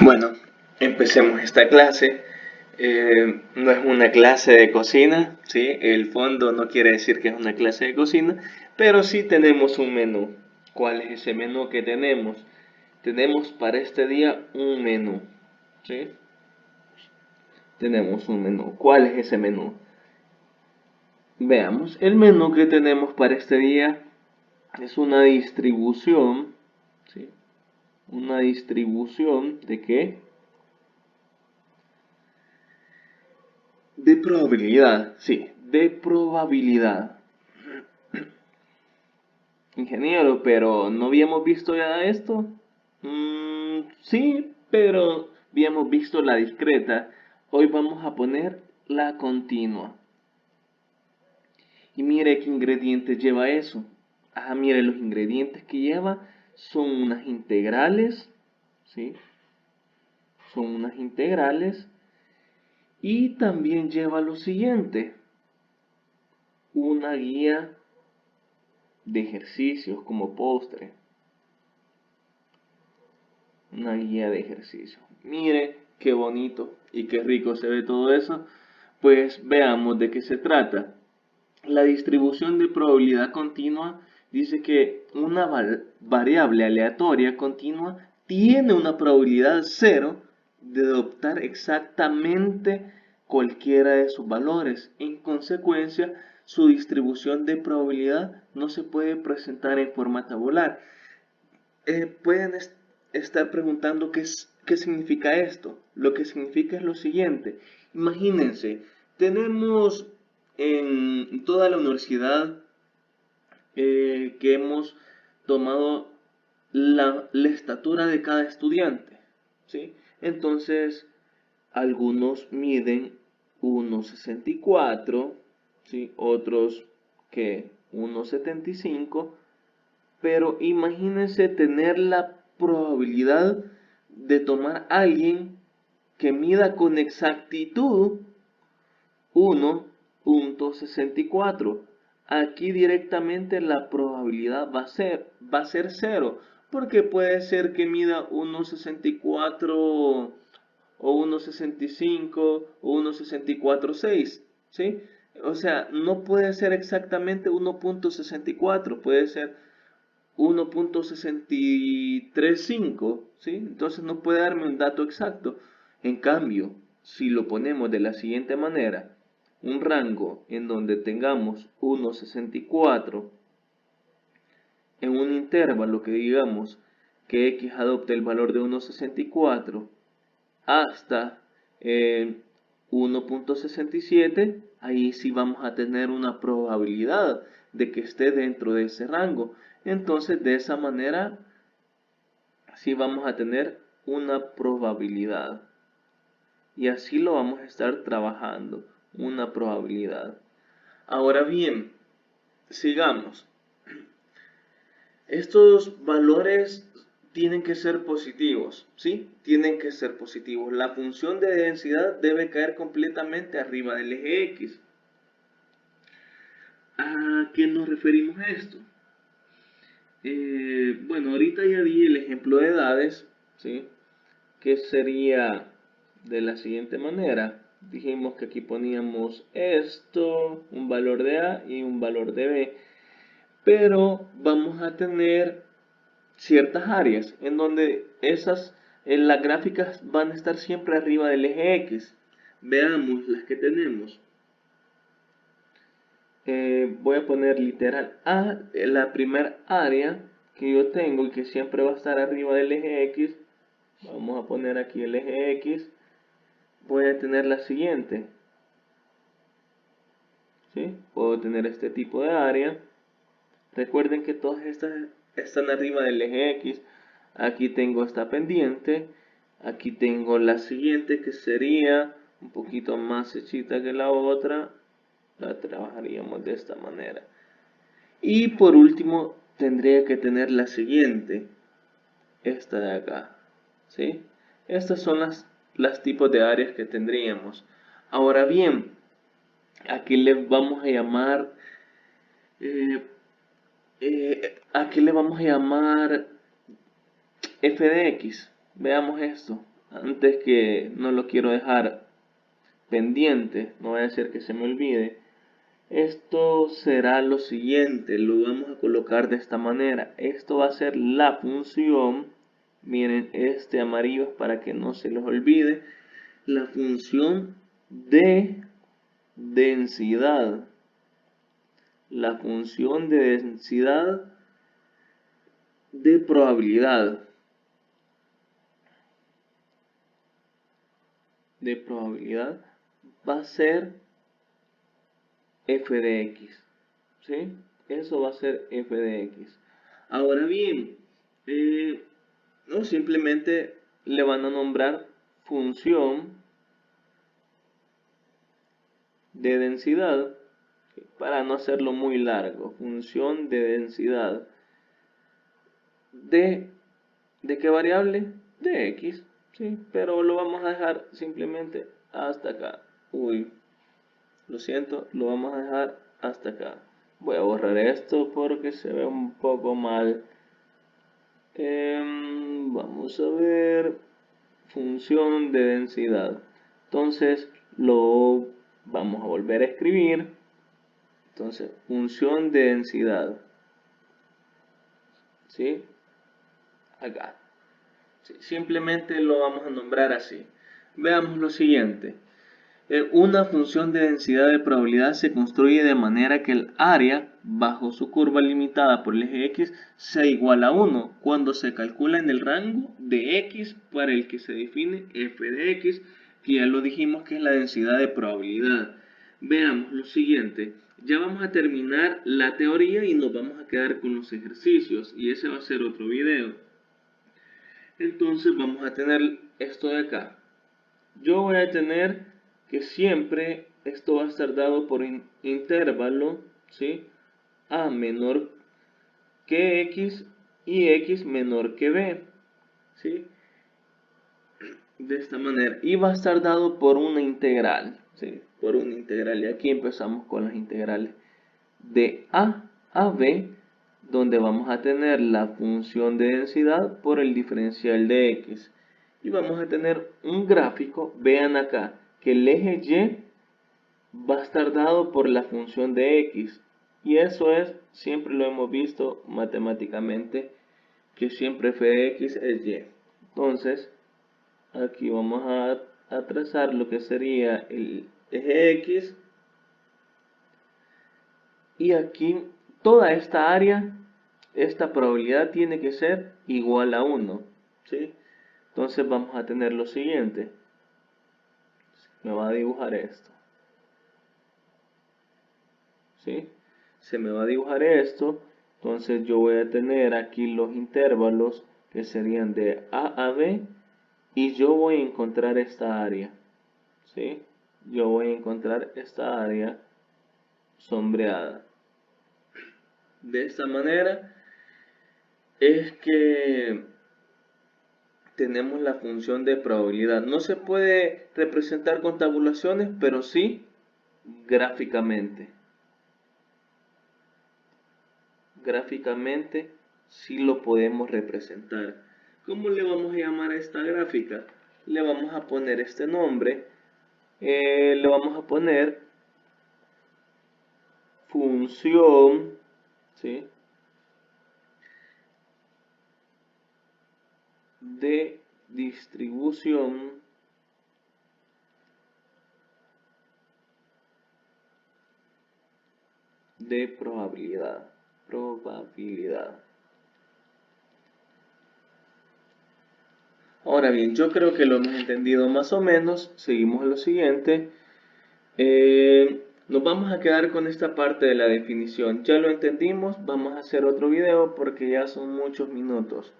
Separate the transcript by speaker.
Speaker 1: Bueno, empecemos esta clase. No es una clase de cocina, ¿sí? El fondo no quiere decir que es una clase de cocina, pero sí tenemos un menú. ¿Cuál es ese menú que tenemos? Tenemos para este día un menú, ¿sí? Tenemos un menú. ¿Cuál es ese menú? Veamos, el menú que tenemos para este día es una distribución, ¿sí? Una distribución ¿de qué? De probabilidad, sí, de probabilidad. Ingeniero, pero ¿no habíamos visto ya esto? Sí, pero habíamos visto la discreta. Hoy vamos a poner la continua. Y mire qué ingredientes lleva eso. Ah, mire, los ingredientes que lleva son unas integrales, ¿sí? Son unas integrales. Y también lleva lo siguiente, una guía de ejercicios como postre. Una guía de ejercicios. Mire qué bonito y qué rico se ve todo eso. Pues veamos de qué se trata. La distribución de probabilidad continua dice que una variable aleatoria continua tiene una probabilidad cero de adoptar exactamente cualquiera de sus valores. En consecuencia, su distribución de probabilidad no se puede presentar en forma tabular. Pueden estar preguntando qué significa esto. Lo que significa es lo siguiente. Imagínense, tenemos en toda la universidad que hemos tomado la estatura de cada estudiante, ¿sí? Entonces, algunos miden 1,64, ¿sí? Otros que 1,75, pero imagínense tener la probabilidad de tomar a alguien que mida con exactitud 1,64. Aquí directamente la probabilidad va a ser cero, porque puede ser que mida 1,64 o 1,65 o 1,646, ¿sí? O sea, no puede ser exactamente 1,64, puede ser 1,635, ¿sí? Entonces no puede darme un dato exacto. En cambio, si lo ponemos de la siguiente manera, un rango en donde tengamos 1,64 en un intervalo que digamos que x adopte el valor de 1,64 hasta 1,67, ahí sí vamos a tener una probabilidad de que esté dentro de ese rango. Entonces, de esa manera, sí vamos a tener una probabilidad. Y así lo vamos a estar trabajando, una probabilidad. Ahora bien, sigamos. Estos valores tienen que ser positivos, ¿sí? Tienen que ser positivos. La función de densidad debe caer completamente arriba del eje X. ¿A qué nos referimos a esto? Bueno, ahorita ya di el ejemplo de edades, ¿sí? Que sería de la siguiente manera. Dijimos que aquí poníamos esto, un valor de A y un valor de B. Pero vamos a tener ciertas áreas en donde las gráficas van a estar siempre arriba del eje X. Veamos las que tenemos. Voy a poner literal A, la primera área que yo tengo y que siempre va a estar arriba del eje X. Vamos a poner aquí el eje X. Voy a tener la siguiente. ¿Sí? Puedo tener este tipo de área. Recuerden que todas estas están arriba del eje X. Aquí tengo esta pendiente. Aquí tengo la siguiente que sería un poquito más hechita que la otra. La trabajaríamos de esta manera. Y por último tendría que tener la siguiente. Esta de acá. ¿Sí? Estas son las tipos de áreas que tendríamos. Ahora bien, aquí le vamos a llamar aquí le vamos a llamar f de x. Veamos esto. antes que no lo quiero dejar pendiente, no vaya a ser que se me olvide. Esto será lo siguiente, lo vamos a colocar de esta manera. Esto va a ser la función, miren, este amarillo es para que no se los olvide, la función de densidad. La función de densidad de probabilidad. Va a ser f de x, ¿sí? Eso va a ser f de x. Ahora bien, no simplemente le van a nombrar función de densidad, para no hacerlo muy largo, función de densidad ¿de qué variable? De x, ¿sí? Pero lo vamos a dejar simplemente hasta acá. Uy, lo siento, lo vamos a dejar hasta acá. Voy a borrar esto porque se ve un poco mal. Vamos a ver, función de densidad. Entonces lo vamos a volver a escribir. Entonces, función de densidad. ¿Sí? Acá. Sí, simplemente lo vamos a nombrar así. Veamos lo siguiente. Una función de densidad de probabilidad se construye de manera que el área bajo su curva limitada por el eje x sea igual a 1 cuando se calcula en el rango de x para el que se define f de x, que ya lo dijimos que es la densidad de probabilidad. Veamos lo siguiente. Ya vamos a terminar la teoría y nos vamos a quedar con los ejercicios, y ese va a ser otro video. Entonces vamos a tener esto de acá. Yo voy a tener que siempre esto va a estar dado por intervalo, ¿sí? A menor que x y x menor que b, ¿sí? De esta manera. Y va a estar dado por una integral, ¿sí? Por una integral. Y aquí empezamos con las integrales de a b, donde vamos a tener la función de densidad por el diferencial de x. Y vamos a tener un gráfico, vean acá, que el eje y va a estar dado por la función de x. Y eso es, siempre lo hemos visto matemáticamente, que siempre f de x es y. Entonces, aquí vamos a trazar lo que sería el eje x. Y aquí, toda esta área, esta probabilidad tiene que ser igual a 1, ¿sí? Entonces vamos a tener lo siguiente. Me va a dibujar esto, ¿sí? Se me va a dibujar esto. Entonces yo voy a tener aquí los intervalos que serían de a b. Y yo voy a encontrar esta área, ¿sí? Yo voy a encontrar esta área sombreada. De esta manera es que tenemos la función de probabilidad. No se puede representar con tabulaciones, pero sí gráficamente. Gráficamente sí lo podemos representar. ¿Cómo le vamos a llamar a esta gráfica? Le vamos a poner este nombre. Le vamos a poner función, ¿sí?, de distribución de probabilidad. Ahora bien, yo creo que lo hemos entendido más o menos. Seguimos lo siguiente. Nos vamos a quedar con esta parte de la definición. Ya lo entendimos, vamos a hacer otro video porque ya son muchos minutos.